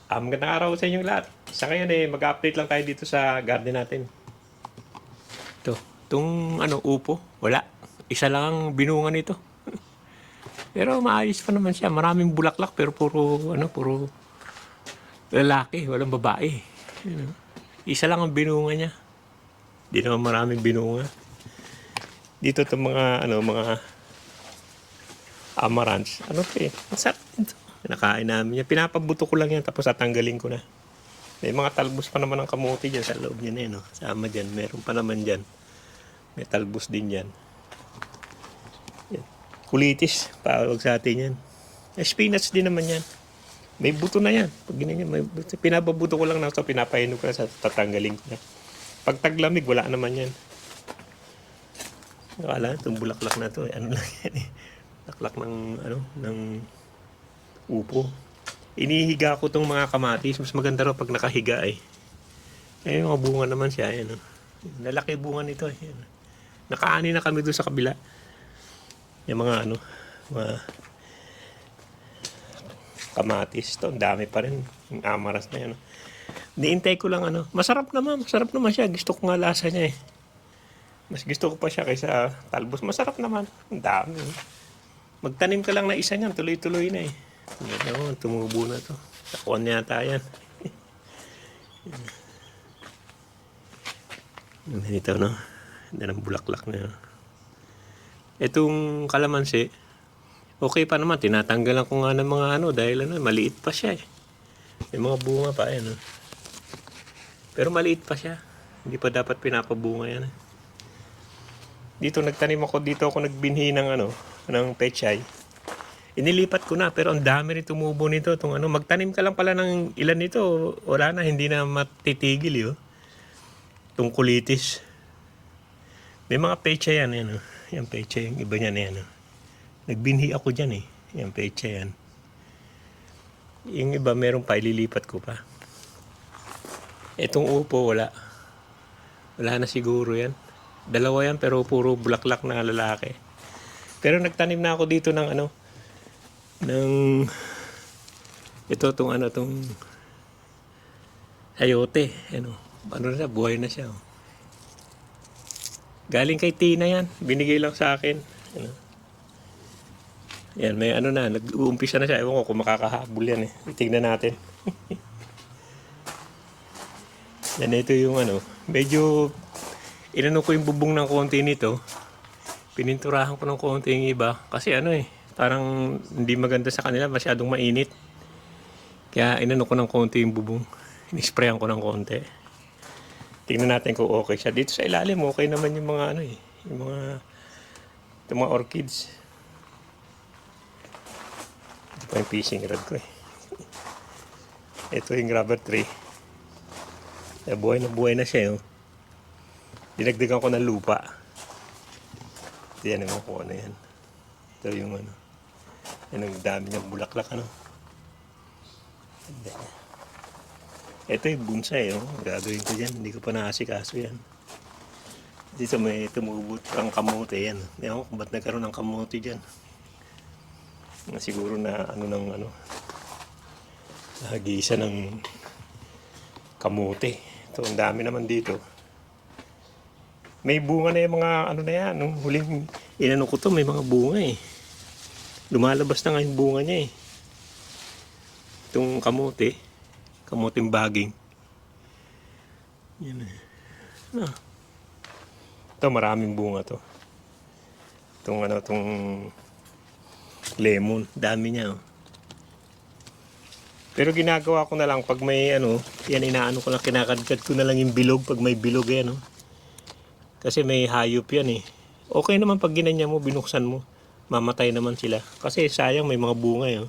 Magandang araw sa inyong lahat. Sa ngayon mag-update lang tayo dito sa garden natin. Itong upo, wala. Isa lang ang binunga nito. Pero maayos pa naman siya. Maraming bulaklak pero puro lalaki, walang babae. Isa lang ang binunga niya. Di naman maraming binunga. Dito itong mga amaranth. Masarap ito. Nakain namin yan. Pinapabuto ko lang yan tapos tatanggalin ko na. May mga talbos pa naman ng kamote dyan sa loob niya na yun. Sama dyan. Meron pa naman dyan. May talbos din dyan. Yan. Kulitis. Pawag sa atin yan. Spinach din naman yan. May buto na yan. Pag ganyan, pinababuto ko lang na ito. Pinapahinog ko na sa tatanggalin ko na. Pag taglamig, wala naman yan. Akala, itong bulaklak na ito. Ano lang yan eh. Bulaklak ng upo. Inihiga ko itong mga kamatis. Mas maganda raw pag nakahiga eh. Eh, mga bunga naman siya. Ayan, lalaki bunga nito. Ayan. Nakaani na kami doon sa kabila. Yung mga mga kamatis. Ito, ang dami pa rin. Yung amaras na yan. Niintay ko lang Masarap naman siya. Gusto ko nga lasa niya eh. Mas gusto ko pa siya kaysa talbos. Masarap naman. Ang dami. Magtanim ka lang na isa niyan. Tuloy-tuloy na eh. Tumubo na to. Takuan yata yan. Ganito Yan ang bulaklak na yun. Itong kalamansi, okay pa naman. Tinatanggalan ko nga ng mga dahil maliit pa siya eh. May mga bunga pa yan. Pero maliit pa siya. Hindi pa dapat pinapabunga yan. Dito nagtanim ako. Dito ako nagbinhi ng pechay. Inilipat ko na pero ang dami rin tumubo nito. Magtanim ka lang pala ng ilan nito. Wala na, hindi na matitigil yun. Itong kulitis. May mga pecha yan. Yan pecha, yung iba niyan yan. Nagbinhi ako dyan eh. Yan pecha yan. Yung iba meron pa, ililipat ko pa. Itong upo, wala. Wala na siguro yan. Dalawa yan pero puro bulaklak na lalaki. Pero nagtanim na ako dito ng itong ayote. Na, buhay na siya. Galing kay Tina yan. Binigay lang sa akin. Yan, may na. Nag-uumpisa na siya. Ewan ko kung makakahabol yan eh. Tingnan natin. Yan, ito yung medyo inano ko yung bubong ng konti nito. Pininturahan ko ng konti yung iba. Kasi parang hindi maganda sa kanila. Masyadong mainit. Kaya inano ko ng konti yung bubong. Inisprayan ko ng konti. Tingnan natin kung okay siya. Dito sa ilalim, okay naman yung mga yung mga orchids. Ito pa yung fishing rod ko eh. Ito yung rubber tree. Buhay na siya yun. Dinagdagan ko ng lupa. Ito yan yung kung ano yan. Ito yung yan ang dami niyang bulaklak Ito yung bonsai gagawin ko dyan. Hindi ko pa naasikaso yan. Dito may tumubot ang kamote yan. Ewan ko ba't nagkaroon ng kamote dyan. Siguro na nagisa ng kamote. Ito ang dami naman dito. May bunga na yung mga na yan. Nung huling ko to may mga bunga eh. Lumalabas na nga yung bunga niya eh. Itong kamoteng baging. Yan eh. Ito maraming bunga to. Itong lemon. Dami niya Pero ginagawa ko na lang pag may yan ko lang, kinakadkad ko na lang yung bilog pag may bilog yan Kasi may hayop yan eh. Okay naman pag ginanya mo, binuksan mo. Mamatay naman sila. Kasi sayang may mga bunga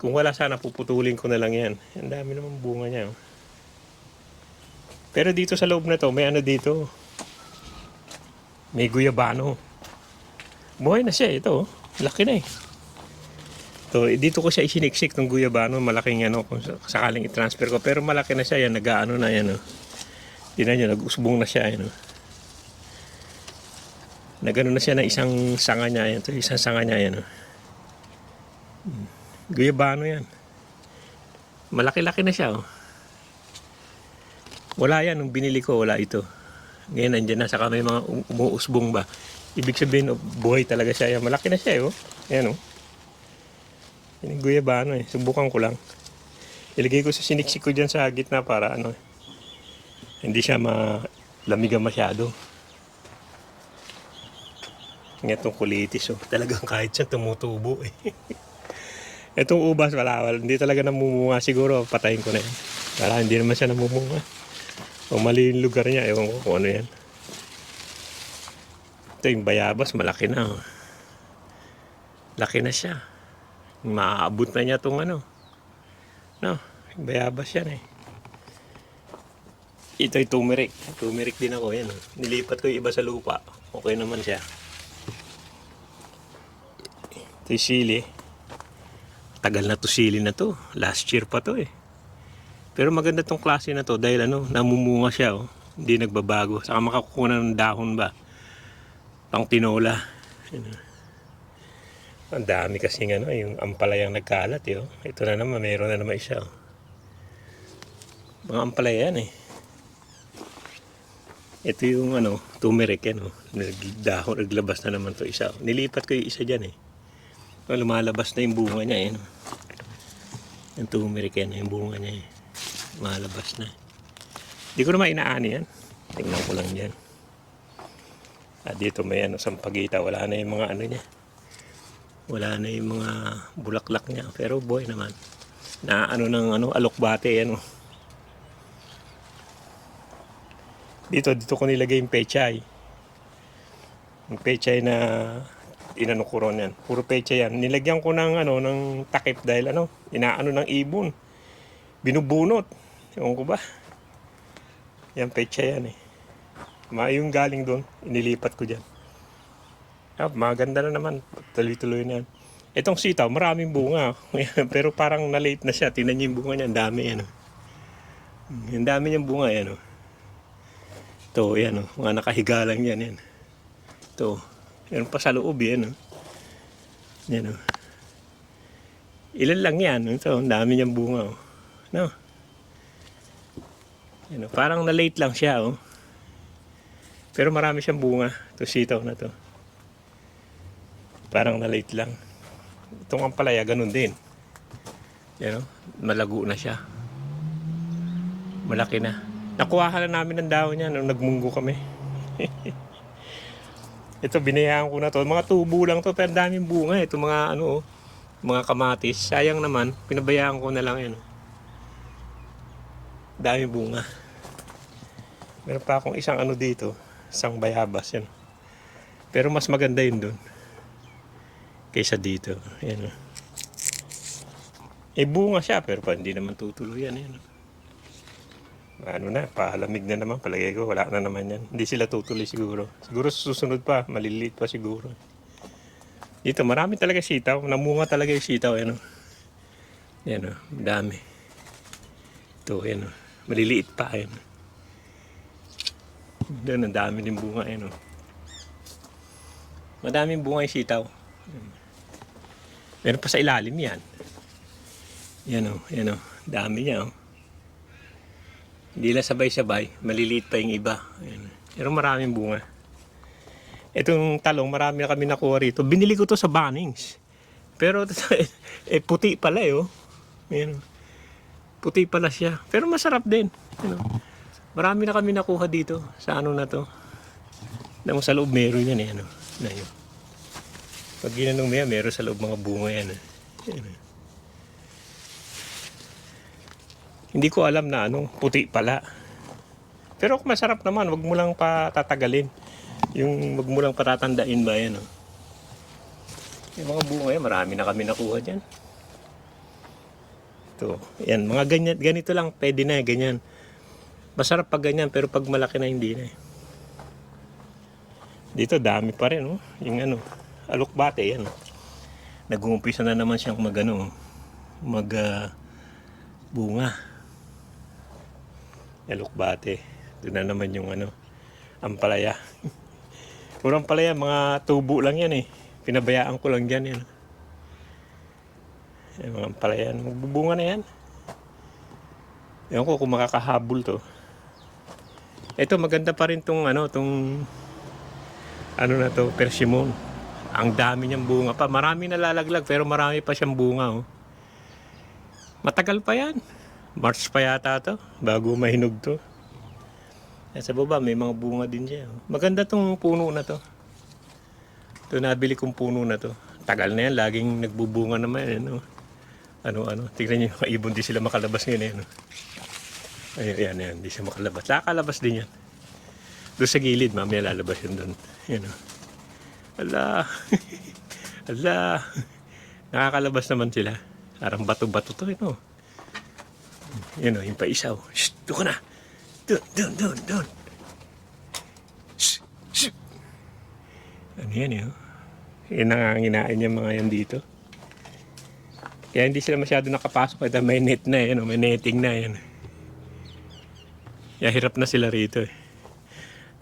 Kung wala sana, puputulin ko na lang yan. Ang dami naman bunga niya Pero dito sa loob na to, may dito. May guyabano. Buhay na siya ito. Laki na eh. Dito ko siya isiniksik ng guyabano. Malaking kung sakaling i-transfer ko. Pero malaki na siya yan. Nag-ano na yan Tingnan nyo, nag-usbong na siya Nagano na siya ng isang sanga niya yan. Isang sanga niya yan Guyabano yan. Malaki-laki na siya, oh. Wala yan, nung binili ko, wala ito. Ngayon, nandyan na, saka may mga umuusbong ba. Ibig sabihin, oh, buhay talaga siya. Yan, malaki na siya, oh. Ayan, oh. Yan yung guyabano, eh. Subukan ko lang. Ilagay ko sa siniksik ko dyan sa gitna para, ano, hindi siya malamigan masyado. Ngayon, itong kulitis, oh. Talagang kahit siya tumutubo, eh. Itong ubas, wala. Hindi talaga namumunga. Siguro, patayin ko na yan. Wala, hindi naman siya namumunga. O mali yung lugar niya, ewan ko kung ano yan. Ito yung bayabas, malaki na, oh. Laki na siya. Maaabot na niya itong ano. No, yung bayabas yan, eh. Ito yung turmeric. Turmeric din ako, yan, oh. Nilipat ko yung iba sa lupa. Okay naman siya. Ito yung sili. Tagal na to sili na to. Last year pa to, eh. Pero maganda tong klase na to dahil ano, namumunga siya, oh. Hindi nagbabago. Saka makakukuha ng dahon ba. Pang tinola. Ang dami kasing ano, yung ampalayang nagkalat, eh, oh. Ito na naman, mayroon na naman isa, oh. Mga ampalaya yan, eh. Ito yung ano, turmeric yan, oh. Nagdahon, naglabas na naman to isa, oh. Nilipat ko yung isa dyan, eh. Lumalabas na yung bunga niya, eh, no? Yung turmeric yan, yung bunga niya, eh. Malabas na. Hindi ko naman inaani yan. Tingnan ko lang yan. At dito may ano, sampagita. Wala na yung mga ano niya. Wala na yung mga bulaklak niya. Pero boy naman. Na ano ng ano, alokbate yan, oh. Dito ko nilagay yung pechay. Yung pechay na inano ko ron yan. Puro pechay yan. Nilagyan ko ng ano, ng takip dahil ano, inaano ng ibon. Binubunot. Ewan ko ba? Yan, pechay yan, eh. Yung galing doon, inilipat ko dyan. Maganda na naman. Tuloy-tuloy na yan. Itong sitaw, maraming bunga. Pero parang na-late na siya. Tingnan niyo yung bunga niya. Ang dami yan, oh. Ang dami niyang bunga yan, oh. Ito, yan, oh. Mga nakahiga lang yan, yan. Ito. Yan pa sa loob, yan, oh. Yan, oh. Ilan lang yan. Ito, ang dami niyang bunga, oh. No? Yan, oh. Parang na-late lang siya, oh. Pero marami siyang bunga. Ito, sitaw na to. Parang na-late lang. Itong ampalaya, ganun din. Yan, oh. Malago na siya. Malaki na. Nakuha na namin ng dahon niya nung nagmunggo kami. Ito, binayaan ko na to. Mga tubo lang to, pero daming bunga. Ito mga ano, oh, mga kamatis. Sayang naman, pinabayaan ko na lang yan, oh. Daming bunga. Meron pa akong isang ano dito, isang bayabas yan. Pero mas maganda yun doon kaysa dito. Yan, oh. Bunga siya pero pa hindi naman tutuloy yan, yan, oh. Ano na, palamig na naman, palagay ko wala na naman yan. Hindi sila tutuloy siguro. Siguro susunod pa, maliliit pa siguro. Dito marami talaga sitaw, namunga talaga yung sitaw, yan, oh. Yan, oh, dami. Ito, yan, oh. Maliliit pa, yan. Doon, ang dami din bunga, yan, oh. Madaming bunga yung sitaw. Meron pa sa ilalim yan. Yan, oh, yan, oh. Dami niya, oh. Hindi lang sabay-sabay, maliliit pa yung iba. Ayan. Pero maraming bunga. Itong talong, marami na kami nakuha rito. Binili ko to sa Bunnings. Pero puti pala, eh, oh. Ayan. Puti pala siya. Pero masarap din. Ayan, oh. Marami na kami nakuha dito sa ano na to. Na sa loob meron yan, eh, ano. Na yun. Pag ginanong mo yan, meron sa loob mga bunga yan, eh. Ayan, eh. Hindi ko alam na ano, puti pala. Pero masarap naman, wag mo lang patatagalin. Yung wag mo lang patatandain ba yan, oh. Yung mga bunga yan, marami na kami nakuha dyan. Ito, yan, mga ganyan, ganito lang, pwede na, ganyan. Masarap pag ganyan, pero pag malaki na, hindi na, eh. Dito, dami pa rin, oh. Yung ano, alokbate, yan. Nag-uumpisa na naman siyang bunga. Alokbate. Doon na naman yung ano, ampalaya. Puro ampalaya, mga tubo lang yan, eh. Pinabayaan ko lang dyan yan. Yung mga ampalaya, magbubunga na yan. Ewan ko kung makakahabol to. Ito maganda pa rin tong ano, tong ano na to, persimmon. Ang dami niyang bunga pa. Marami nalalaglag pero marami pa siyang bunga. Oh. Matagal pa yan. March pa yata to bago mahinog to. Sa baba may mga bunga din siya. Oh. Maganda tong puno na to. Ito nabili kong puno na to. Tagal na yan. Laging nagbubunga naman. Ano, ano. Tingnan niyo yung ibon. Di sila makalabas ngayon. Ano. Ayan, yan. Di siya makalabas. Nakakalabas din yan. Doon sa gilid. Mamaya lalabas yun doon. Yan o. Ala. Ala. Nakakalabas naman sila. Parang bato-bato to. Ito. Yan o. Yung pa isaw. Shh. Doon ka na. Doon. Shh. Shh. Ano yan yun? Yan ang nginain niya mga yan dito. Kaya hindi sila masyado nakapasok. Kaya may net na yan. May netting na yan. Kaya hirap na sila rito eh.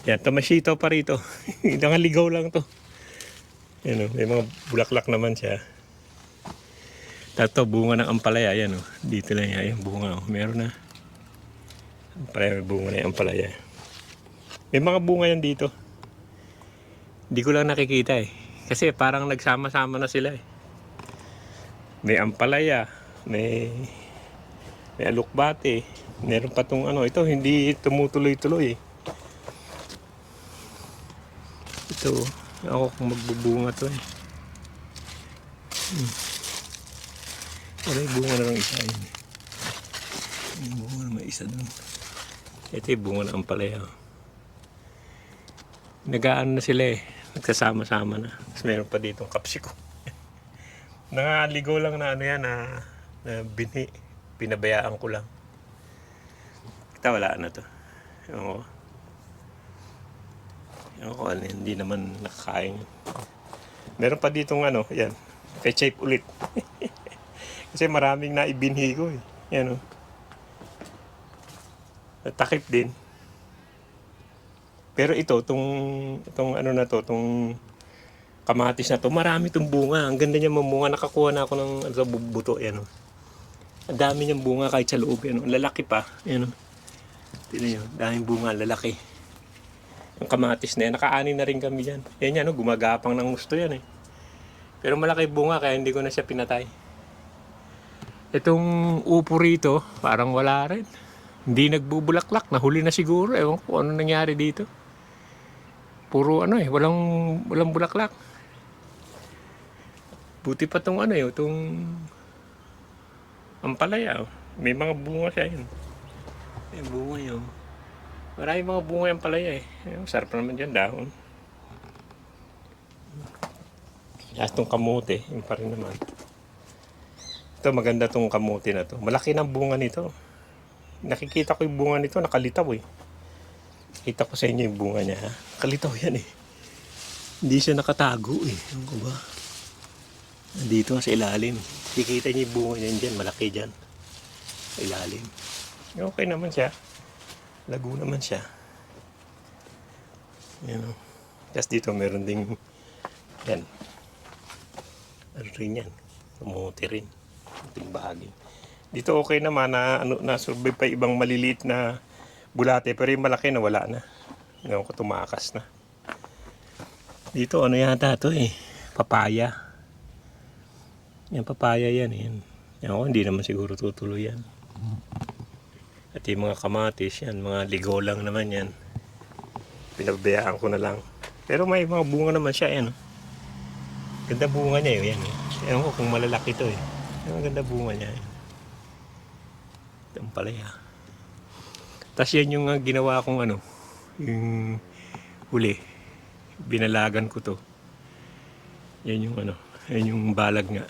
Yan, tomasito pa rito. Nakaligaw lang to. Yan o, may mga bulaklak naman siya. Tato, bunga ng ampalaya. Yan o, dito lang yan yung bunga o. Meron na. Ampalaya, may bunga na yung ampalaya. May mga bunga yan dito. Hindi ko lang nakikita eh. Kasi parang nagsama-sama na sila eh. May ampalaya, may alukbate. Meron pa tong ano, ito hindi tumutuloy-tuloy eh. Ito, ako kung magbubunga to eh. Wala yung bunga na ng isa yun. Yung bunga na may isa dun. Ito yung bunga ng ampalaya. Nagaan na sila eh. Nagsasama-sama na. Tapos meron pa ditong kapsiko. Nakaligaw lang na ano yan na binhi. Pinabayaan ko lang. Kita wala na to. Ewan ko ano, hindi naman nakakain. Meron pa ditong ano, yan. Pechape ulit. Kasi maraming naibinhi ko eh. Yan o. Takip din. Pero ito, itong ano na to, itong kamatis na to, marami itong bunga. Ang ganda niya mamunga. Nakakuha na ako ng buto. Yan o. Ang dami niyang bunga kahit sa loob. Yan o. Lalaki pa. Yan o. Tignan nyo. Daming bunga. Lalaki. Yung kamatis na yan. Nakaani na rin kami dyan. Yan yan o. Gumagapang ng gusto yan eh. Pero malaki bunga kaya hindi ko na siya pinatay. Itong upo rito, parang wala rin. Hindi nagbubulaklak. Nahuli na siguro. Ewan ko ano nangyari dito. Puro ano eh. Walang bulaklak. Buti pa tong ano eh. Itong ampalaya. May mga bunga siya yun. May bunga yun. Maraming mga bunga yung ampalaya eh. Sarap naman dyan dahon. At itong kamote. Yung pa rin naman. Ito maganda tong kamote na to. Malaki ng bunga nito. Nakikita ko yung bunga nito. Nakalitaw eh. Kita ko sa inyo yung bunga niya ha. Nakalitaw yan eh. Hindi siya nakatago eh. Ano ko ba? Dito sa ilalim. Kikita niyo yung bunga niyan dyan. Malaki dyan. Sa ilalim. Okay naman siya. Lago naman siya. Yan o. Tapos dito meron ding yan. Ano rin yan. Kamote rin. Ating bahagi. Dito okay naman na ano, na-survive pa ibang maliliit na bulate. Pero yung malaki na wala na. Ngayon ko tumakas na. Dito ano yata ito eh. Papaya. Yan papaya yan. Yan ko hindi naman siguro tutuloy yan. At yung mga kamatis yan. Mga ligaw lang naman yan. Pinabayaan ko na lang. Pero may mga bunga naman siya yan. Ganda bunga niya yun. Yan. Ewan ko kung malalaki ito eh. Ang ganda bunga niya. Ito palaya. Tapos yan yung ginawa kong ano. Yung huli. Binalagan ko to. Yan yung ano. Yan yung balag nga.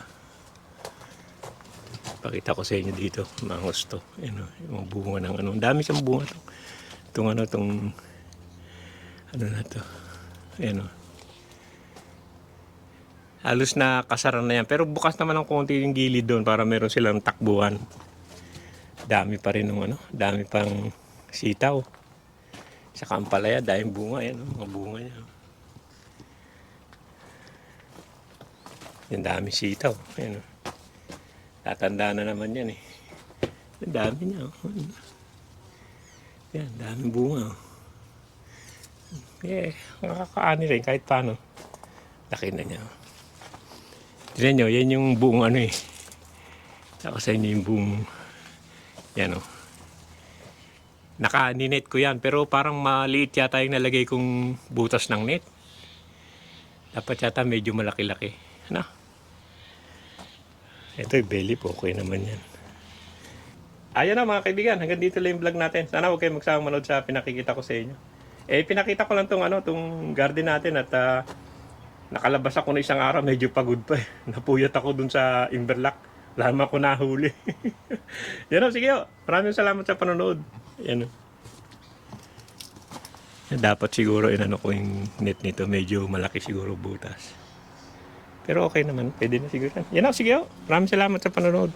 Pakita ko sa inyo dito. Mga gusto. Yan o. Yung bunga ng ano. Ang dami siyang bunga to. Itong ano. Itong ano na to. Yan o. Halos na kasaran na yan. Pero bukas naman ng konti yung gilid doon para meron silang takbuhan. Dami pa rin ng ano. Dami pang sitaw. Saka ampalaya. Dahil bunga. Yan o. Mga bunga niya. Yan dami sitaw. Yan o. Tatanda na naman yan eh. Ang dami niya. Oh. Yan, daming bunga. Oh. Nakakaani rin kahit paano. Laki na niya. Tignan nyo, yan yung buong ano eh. Saka sa inyo yung buong, yan o. Naka-net ko yan, pero parang maliit yata yung nalagay kong butas ng net. Dapat yata medyo malaki-laki. Ano? Ito yung belly po, okay naman yan. Ayan na mga kaibigan, hanggang dito lang yung vlog natin. Sana huwag kayong magsama manood sa pinakikita ko sa inyo. Pinakita ko lang tong garden natin at nakalabas ako na isang araw, medyo pagod pa eh. Napuyat ako dun sa Inverloch. Wala naman ako nahuli. Yan o, sige o. Maraming salamat sa panonood. Yan o. Dapat siguro inano ko yung net nito. Medyo malaki siguro butas. Pero okay naman. Pwede na siguro. Yan o, sige o. Maraming salamat sa panonood.